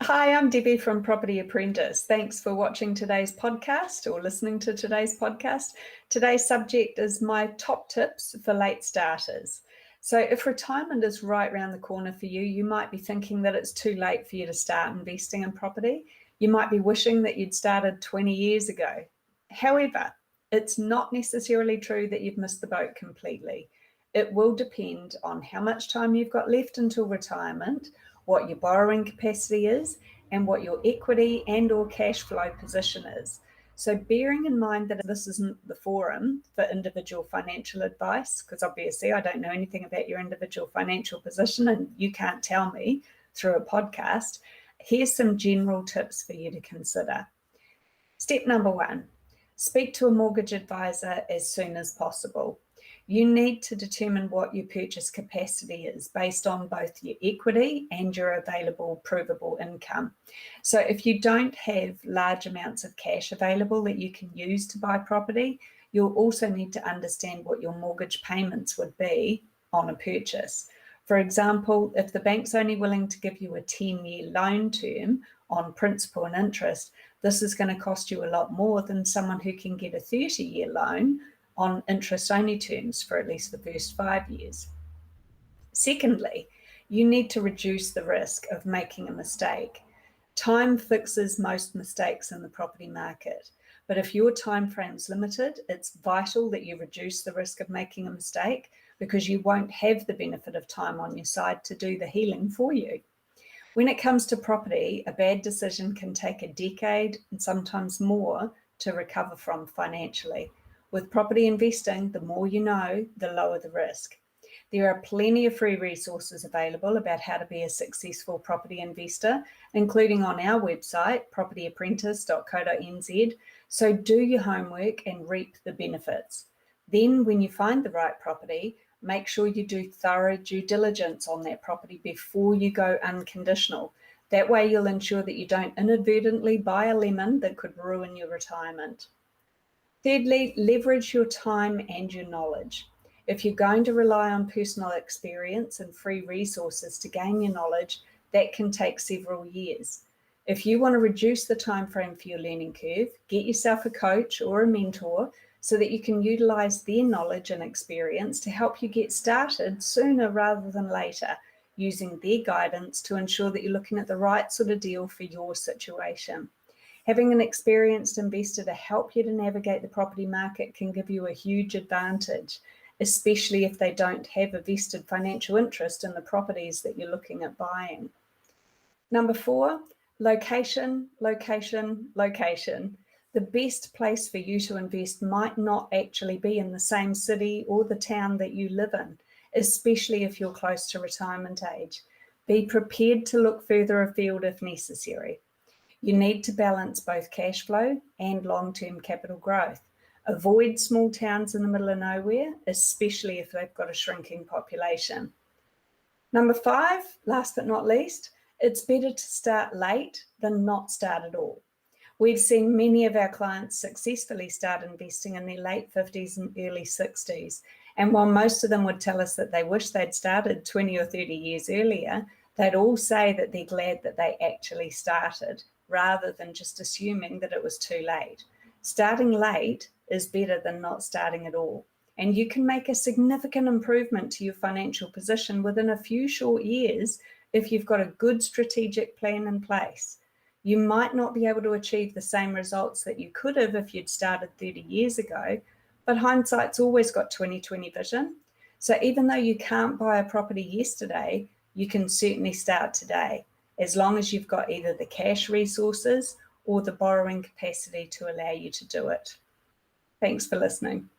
Hi, I'm Debbie from Property Apprentice. Thanks for watching today's podcast or listening to today's podcast. Today's subject is my top tips for late starters. So if retirement is right around the corner for you, you might be thinking that it's too late for you to start investing in property. You might be wishing that you'd started 20 years ago. However, it's not necessarily true that you've missed the boat completely. It will depend on how much time you've got left until retirement, what your borrowing capacity is, and what your equity and or cash flow position is. So bearing in mind that this isn't the forum for individual financial advice, because obviously I don't know anything about your individual financial position and you can't tell me through a podcast, here's some general tips for you to consider. Step number 1, speak to a mortgage advisor as soon as possible. You need to determine what your purchase capacity is based on both your equity and your available provable income. So if you don't have large amounts of cash available that you can use to buy property, you'll also need to understand what your mortgage payments would be on a purchase. For example, if the bank's only willing to give you a 10-year loan term on principal and interest, this is going to cost you a lot more than someone who can get a 30-year loan on interest-only terms for at least the first 5 years. Secondly, you need to reduce the risk of making a mistake. Time fixes most mistakes in the property market, but if your time frame's limited, it's vital that you reduce the risk of making a mistake because you won't have the benefit of time on your side to do the healing for you. When it comes to property, a bad decision can take a decade and sometimes more to recover from financially. With property investing, the more you know, the lower the risk. There are plenty of free resources available about how to be a successful property investor, including on our website, propertyapprentice.co.nz. So do your homework and reap the benefits. Then when you find the right property, make sure you do thorough due diligence on that property before you go unconditional. That way you'll ensure that you don't inadvertently buy a lemon that could ruin your retirement. Thirdly, leverage your time and your knowledge. If you're going to rely on personal experience and free resources to gain your knowledge, that can take several years. If you want to reduce the time frame for your learning curve, get yourself a coach or a mentor so that you can utilize their knowledge and experience to help you get started sooner rather than later, using their guidance to ensure that you're looking at the right sort of deal for your situation. Having an experienced investor to help you to navigate the property market can give you a huge advantage, especially if they don't have a vested financial interest in the properties that you're looking at buying. Number 4, location, location, location. The best place for you to invest might not actually be in the same city or the town that you live in, especially if you're close to retirement age. Be prepared to look further afield if necessary. You need to balance both cash flow and long-term capital growth. Avoid small towns in the middle of nowhere, especially if they've got a shrinking population. Number 5, last but not least, it's better to start late than not start at all. We've seen many of our clients successfully start investing in their late 50s and early 60s. And while most of them would tell us that they wish they'd started 20 or 30 years earlier, they'd all say that they're glad that they actually started, rather than just assuming that it was too late. Starting late is better than not starting at all. And you can make a significant improvement to your financial position within a few short years if you've got a good strategic plan in place. You might not be able to achieve the same results that you could have if you'd started 30 years ago, but hindsight's always got 20/20 vision. So even though you can't buy a property yesterday, you can certainly start today, as long as you've got either the cash resources or the borrowing capacity to allow you to do it. Thanks for listening.